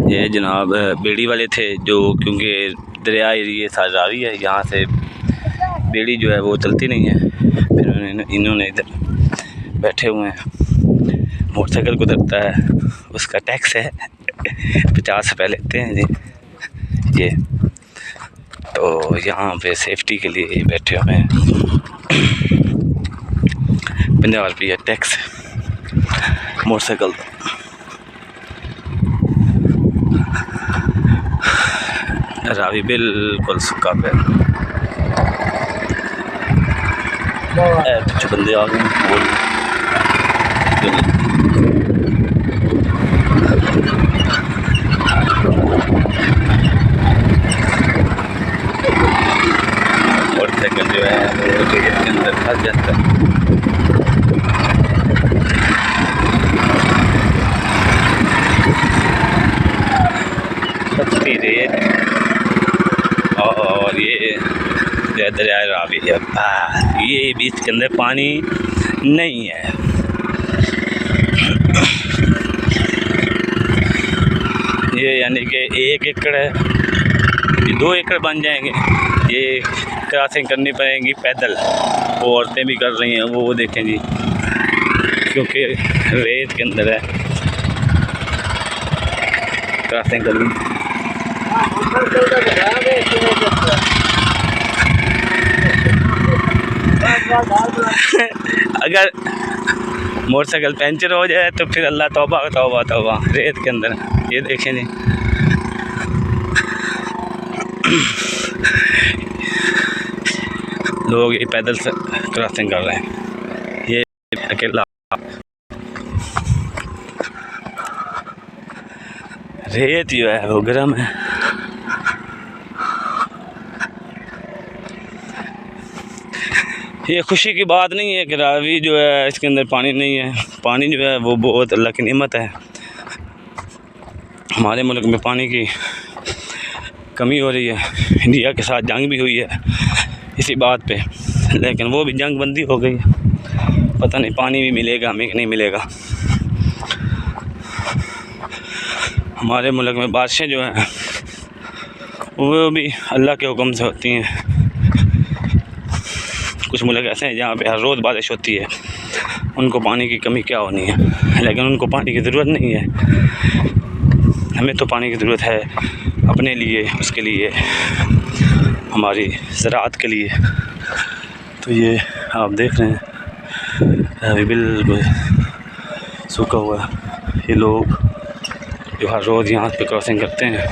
ये जनाब बेड़ी वाले थे जो, क्योंकि दरिया एरिया सा रावी है, यहाँ से बेड़ी जो है वो चलती नहीं है। फिर इन्होंने इधर बैठे हुए हैं। मोटरसाइकिल गुजरता है, उसका टैक्स है 50 रुपये लेते हैं जी ये। तो यहाँ पे सेफ्टी के लिए बैठे हुए हैं। 50 रुपये टैक्स मोटरसाइकिल। रावी बिल्कुल सूखा पे कुछ बंदे आ गए और सेकंड जो है वो इसके अंदर फंस जाता है। सस्ती रेत और ये दरिया रावी है, ये बीच के अंदर पानी नहीं है। ये यानी कि 1 एकड़ है, ये 2 एकड़ बन जाएंगे। ये क्रॉसिंग करनी पड़ेगी पैदल, वो औरतें भी कर रही हैं, वो देखें जी, क्योंकि रेत के अंदर है क्रॉसिंग करनी। अगर मोटरसाइकिल पंचर हो जाए तो फिर अल्लाह तौबा तौबा तौबा। रेत के अंदर ये देखें जी, लोग ये पैदल से क्रॉसिंग कर रहे हैं। ये अकेला रेत जो है वो गर्म है। ये खुशी की बात नहीं है कि रावी जो है इसके अंदर पानी नहीं है। पानी जो है वो बहुत अल्लाह की नेमत है। हमारे मुल्क में पानी की कमी हो रही है, इंडिया के साथ जंग भी हुई है इसी बात पे, लेकिन वो भी जंग बंदी हो गई है। पता नहीं पानी भी मिलेगा हमें कि नहीं मिलेगा। हमारे मुल्क में बारिशें जो हैं वो भी अल्लाह के हुक्म से होती हैं। कुछ मुल्क ऐसे हैं जहाँ पे हर रोज़ बारिश होती है, उनको पानी की कमी क्या होनी है, लेकिन उनको पानी की ज़रूरत नहीं है। हमें तो पानी की ज़रूरत है अपने लिए, उसके लिए, हमारी ज़राअत के लिए। तो ये आप देख रहे हैं अभी बिल्कुल सूखा हुआ है। ये लोग जो हर रोज़ यहाँ पे क्रॉसिंग करते हैं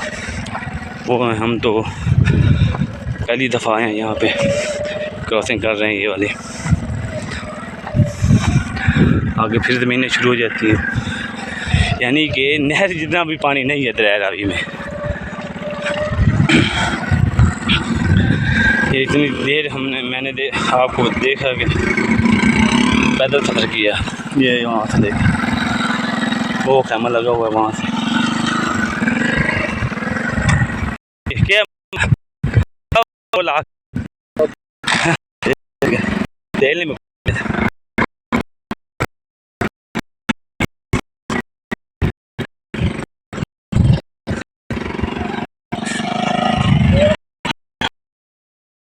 वो हैं, हम तो पहली दफ़ा आए हैं यहाँ पे क्रॉसिंग कर रहे हैं। ये वाली आगे फिर ज़मीनें शुरू हो जाती हैं, यानी कि नहर जितना भी पानी नहीं है दरिया रावी में। ये इतनी देर मैंने आपको देखा कि पैदल सफ़र किया। ये वहाँ से देख वो कैमरा लगा हुआ है वहाँ से क्या तेल में